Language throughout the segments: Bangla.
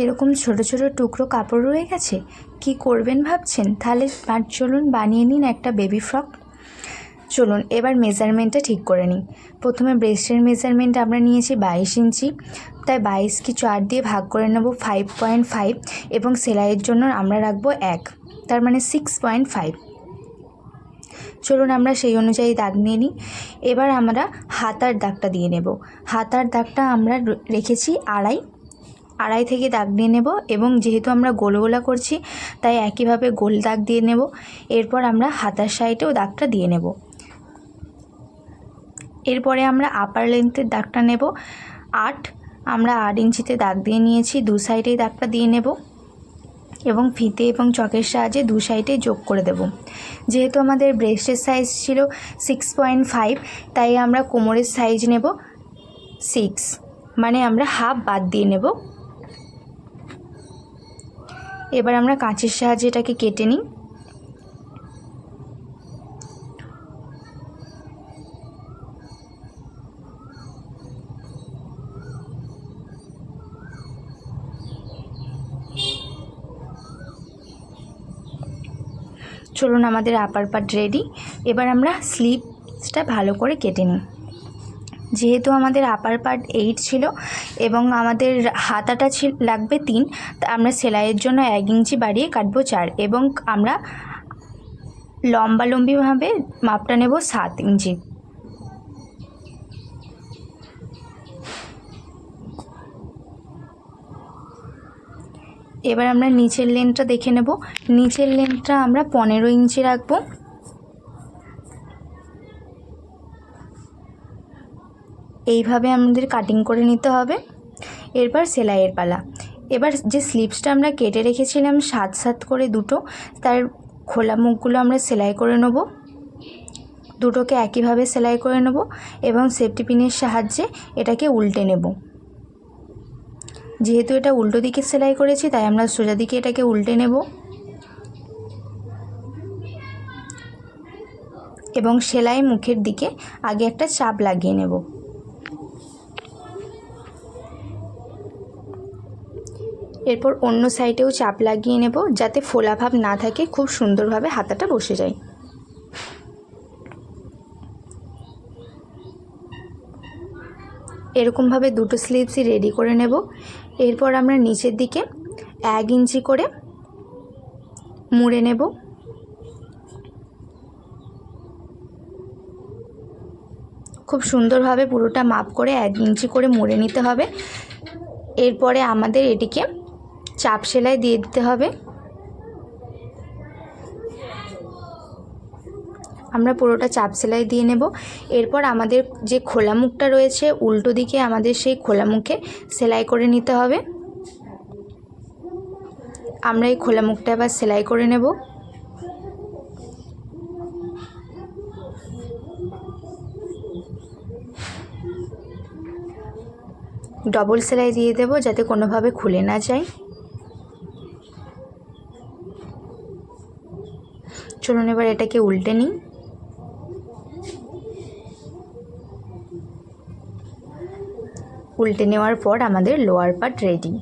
এরকম ছোট ছোট টুকরো কাপড় রয়ে গেছে, কি করবেন ভাবছেন? তাহলে চলুন বানিয়ে নিন একটা বেবি ফ্রক। চলুন এবার মেজারমেন্টটা ঠিক করে নিই। প্রথমে ব্রেস্টের মেজারমেন্ট আমরা নিয়েছি 22 ইঞ্চি, তাই 22কে 4 দিয়ে ভাগ করে নেব 5.5, এবং সেলাইয়ের জন্য আমরা রাখবো 1, তার মানে 6.5। চলুন আমরা সেই অনুযায়ী দাগ নিয়ে নিই। এবার আমরা হাতার দাগটা দিয়ে নেব। হাতার দাগটা আমরা রেখেছি আড়াই থেকে দাগ দিয়ে নেব, এবং যেহেতু আমরা গোল গোলা করছি তাই একইভাবে গোল দাগ দিয়ে নেব। এরপর আমরা হাতার সাইডেও দাগটা দিয়ে নেব। এরপরে আমরা আপার লেন্থের দাগটা নেব 8, আমরা 8 ইঞ্চিতে দাগ দিয়ে নিয়েছি। দু সাইডেই দাগটা দিয়ে নেব এবং ফিতে এবং চকের সাহায্যে দু সাইডে যোগ করে দেব। যেহেতু আমাদের ব্রেস্টের সাইজ ছিল 6.5, তাই আমরা কোমরের সাইজ নেব 6, মানে আমরা হাফ বাদ দিয়ে নেব। এবার আমরা কাঁচির সাহায্যে এটাকে কেটে নিই। চলুন আমাদের আপার পার্ট রেডি। এবার আমরা স্লিভসটা ভালো করে কেটে নিই। যেহেতু আমাদের আপার পার্ট 8 ছিল এবং আমাদের হাতাটা লাগবে 3, তা আমরা সেলাইয়ের জন্য 1 ইঞ্চি বাড়িয়ে কাটবো 4, এবং আমরা লম্বালম্বিভাবে মাপটা নেব 7 ইঞ্চি। এবার আমরা নিচের লেন্থটা দেখে নেব। নিচের লেন্থটা আমরা 15 ইঞ্চি রাখবো। এইভাবে আমাদের কাটিং করে নিতে হবে। এরপর সেলাইয়ের পালা। এবার যে স্লিভসটা আমরা কেটে রেখেছিলাম 7 করে দুটো, তার খোলা মুখগুলো আমরা সেলাই করে নেব। দুটোকে একইভাবে সেলাই করে নেব এবং সেফটি পিনের সাহায্যে এটাকে উল্টে নেব। যেহেতু এটা উল্টো দিকে সেলাই করেছি তাই আমরা সোজা দিকে এটাকে উল্টে নেব এবং সেলাই মুখের দিকে আগে একটা চাপ লাগিয়ে নেব। এরপর অন্য সাইডেও চাপ লাগিয়ে নেব যাতে ফোলা ভাব না থাকে, খুব সুন্দরভাবে হাতাটা বসে যায়। এরকমভাবে দুটো স্লিভসই রেডি করে নেব। এরপর আমরা নিচের দিকে 1 ইঞ্চি করে মুড়ে নেব। খুব সুন্দরভাবে পুরোটা মাপ করে 1 ইঞ্চি করে মুড়ে নিতে হবে। এরপরে আমাদের এটিকে চাপ সেলাই দিয়ে দিতে হবে। আমরা পুরোটা চাপ সেলাই দিয়ে নেব। এরপর আমাদের যে খোলা মুখটা রয়েছে উল্টো দিকে আমাদের সেই খোলা মুখে সেলাই করে নিতে হবে। আমরা এই খোলা মুখটা আবার সেলাই করে নেব। ডবল সেলাই দিয়ে দেব যাতে কোনোভাবে খুলে না যায়। চলুন এবার এটাকে উল্টে নিই। উল্টে নেওয়ার পর আমাদের লোয়ার পার্ট রেডি।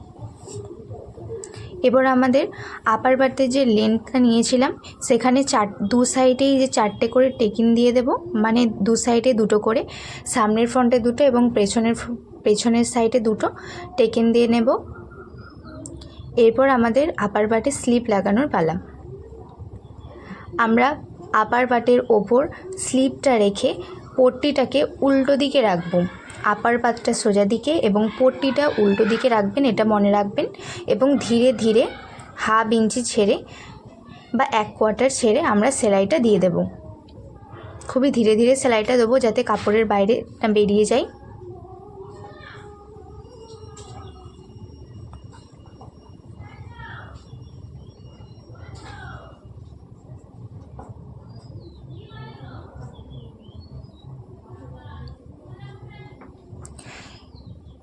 এবার আমাদের আপার পার্টের যে লেন্থটা নিয়েছিলাম সেখানে দু সাইডেই যে 4টে করে টেকিন দিয়ে দেব, মানে দু সাইডে দুটো করে, সামনের ফ্রন্টে দুটো এবং পেছনের সাইডে দুটো টেকিন দিয়ে নেব। এরপর আমাদের আপার পার্টে স্লিপ লাগানোর পালা। আমরা আপার পার্টের ওপর স্লিপটা রেখে পট্টিটাকে উল্টো দিকে রাখবো। আপার পার্টটা সোজা দিকে এবং পট্টিটা উল্টো দিকে রাখবেন, এটা মনে রাখবেন। এবং ধীরে ধীরে হাফ ইঞ্চি ছেড়ে বা 1 কোয়ার্টার ছেড়ে আমরা সেলাইটা দিয়ে দেব। খুবই ধীরে ধীরে সেলাইটা দেবো যাতে কাপড়ের বাইরে বেরিয়ে যায়।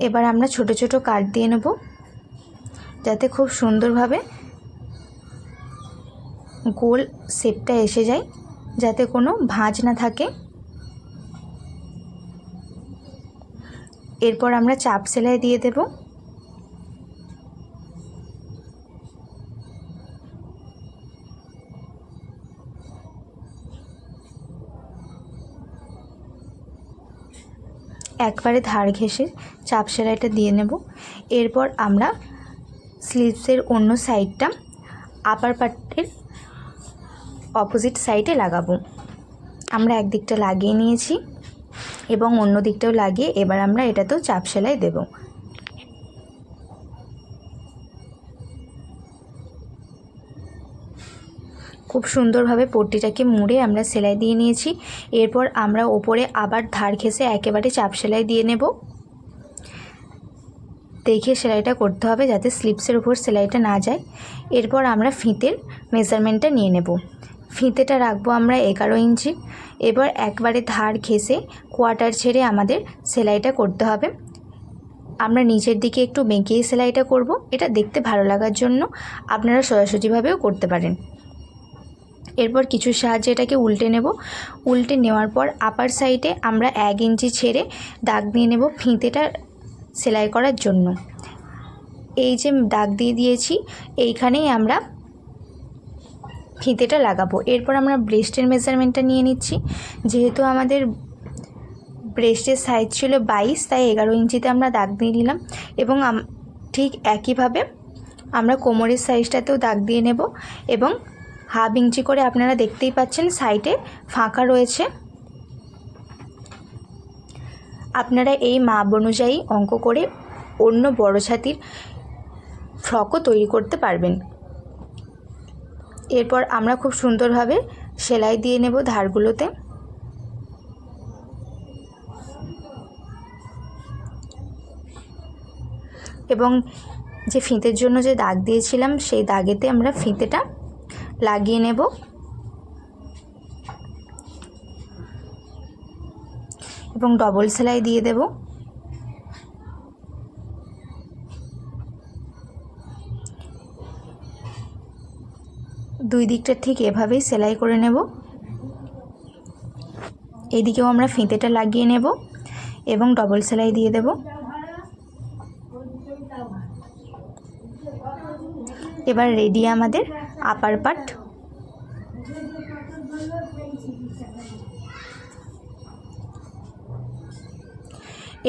এবার আমরা ছোট ছোট কাট দিয়ে নেব যাতে খুব সুন্দরভাবে গোল শেপটা এসে যায়, যাতে কোনো ভাঁজ না থাকে। এরপর আমরা চাপ সেলাই দিয়ে দেব। একবারে ধার ঘেঁষে চাপ সেলাইটা দিয়ে নেব। এরপর আমরা স্লিভসের অন্য সাইডটা আপার পার্টের অপোজিট সাইডে লাগাবো। আমরা একদিকটা লাগিয়ে নিয়েছি এবং অন্য দিকটাও লাগিয়ে এবার আমরা এটাতেও চাপ সেলাই দেব। খুব সুন্দরভাবে পট্টিটাকে মুড়ে আমরা সেলাই দিয়ে নিয়েছি। এরপর আমরা ওপরে আবার ধার ঘেঁষে একেবারে চাপ সেলাই দিয়ে নেব। দেখে সেলাইটা করতে হবে যাতে স্লিপসের উপর সেলাইটা না যায়। এরপর আমরা ফিতের মেজারমেন্টটা নিয়ে নেব। ফিতেটা রাখবো আমরা 11 ইঞ্চি। এবার একবারে ধার ঘেঁষে কোয়ার্টার ছেড়ে আমাদের সেলাইটা করতে হবে। আমরা নিচের দিকে একটু বেঁকিয়ে সেলাইটা করব। এটা দেখতে ভালো লাগার জন্য আপনারা সোজাসুজিভাবেও করতে পারেন। এরপর কিছু সাহায্যে এটাকে উল্টে নেব। উল্টে নেওয়ার পর আপার সাইডে আমরা 1 ইঞ্চি ছেড়ে দাগ দিয়ে নেব ফিতেটা সেলাই করার জন্য। এই যে দাগ দিয়ে দিয়েছি এইখানেই আমরা ফিতেটা লাগাবো। এরপর আমরা ব্রেস্টের মেজারমেন্টটা নিয়ে নিচ্ছি। যেহেতু আমাদের ব্রেস্টের সাইজ ছিল 22, তাই 11 ইঞ্চিতে আমরা দাগ দিয়ে নিলাম এবং ঠিক একইভাবে আমরা কোমরের সাইজটাতেও দাগ দিয়ে নেব এবং 1/2 ইঞ্চি করে আপনারা দেখতেই পাচ্ছেন সাইডে ফাঁকা রয়েছে। আপনারা এই মাপ অনুযায়ী অঙ্ক করে অন্য বড় ছাতির ফ্রকও তৈরি করতে পারবেন। এরপর আমরা খুব সুন্দরভাবে সেলাই দিয়ে নেব ধারগুলোতে। এবং যে ফিতের জন্য যে দাগ দিয়েছিলাম সেই দাগেতে আমরা ফিতেটা লাগিয়ে নেব। এবং ডবল সেলাই দিয়ে দেব। দুই দিকটা ঠিক এভাবেই সেলাই করে নেব। এইদিকেও আমরা ফিতেটা লাগিয়ে নেব এবং ডবল সেলাই দিয়ে দেব। এবার রেডি আমাদের আপার পার্ট।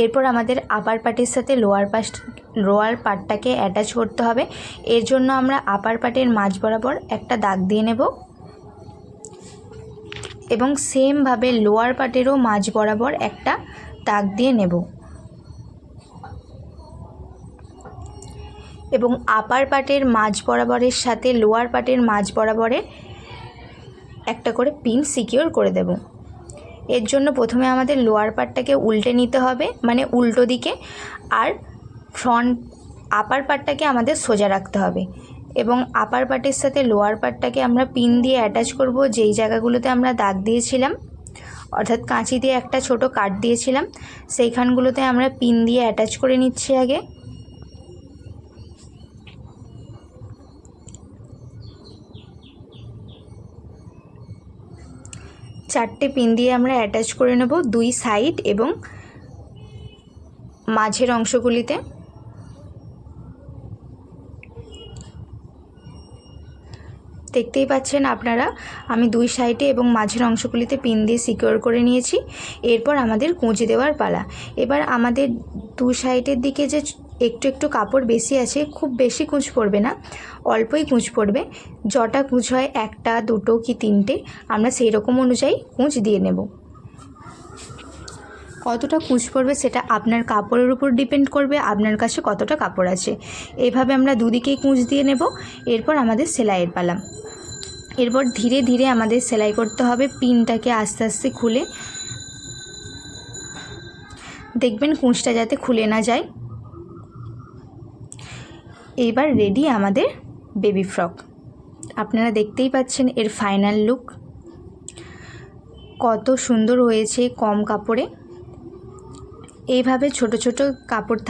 এরপর আমাদের আপার পার্টের সাথে লোয়ার পার্টটাকে অ্যাটাচ করতে হবে। এর জন্য আমরা আপার পার্টের মাঝ বরাবর একটা দাগ দিয়ে নেব এবং সেমভাবে লোয়ার পার্টেরও মাঝ বরাবর একটা দাগ দিয়ে নেব এবং আপার পার্টের মাঝ বরাবরের সাথে লোয়ার পার্টের মাঝ বরাবরে একটা করে পিন সিকিউর করে দেব। এর জন্য প্রথমে আমাদের লোয়ার পার্টটাকে উল্টে নিতে হবে, মানে উল্টো দিকে, আর আপার পার্টটাকে আমাদের সোজা রাখতে হবে এবং আপার পার্টের সাথে লোয়ার পার্টটাকে আমরা পিন দিয়ে অ্যাটাচ করব। যেই জায়গাগুলোতে আমরা দাগ দিয়েছিলাম, অর্থাৎ কাঁচি দিয়ে একটা ছোট কাট দিয়েছিলাম, সেইখানগুলোতে আমরা পিন দিয়ে অ্যাটাচ করে নিচ্ছি আগে। চারটে পিন দিয়ে আমরা অ্যাটাচ করে নেব দুই সাইড এবং মাঝের অংশগুলিতে। দেখতেই পাচ্ছেন আপনারা আমি দুই সাইডে এবং মাঝের অংশগুলিতে পিন দিয়ে সিকিউর করে নিয়েছি। এরপর আমাদের কুঁচ দেওয়ার পালা। এবার আমাদের দু সাইডের দিকে যে একটু একটু কাপড় বেশি আছে, খুব বেশি কুঁচ পড়বে না, অল্পই কুঁচ পড়বে। যটা কুঁচ হয়, একটা, দুটো কি তিনটে, আমরা সেই রকম অনুযায়ী কুঁচ দিয়ে নেব। কতটা কুঁচ পড়বে সেটা আপনার কাপড়ের উপর ডিপেন্ড করবে, আপনার কাছে কতটা কাপড় আছে। এইভাবে আমরা দুদিকেই কুঁচ দিয়ে নেব। এরপর আমাদের সেলাইয়ের পালা। এরপর ধীরে ধীরে আমাদের সেলাই করতে হবে, পিনটাকে আস্তে আস্তে খুলে। দেখবেন কুঁচটা যাতে খুলে না যায়। এইবার রেডি আমাদের বেবি ফ্রক। আপনারা দেখতেই পাচ্ছেন এর ফাইনাল লুক কত সুন্দর হয়েছে কম কাপড়ে। এইভাবে ছোট ছোট কাপড়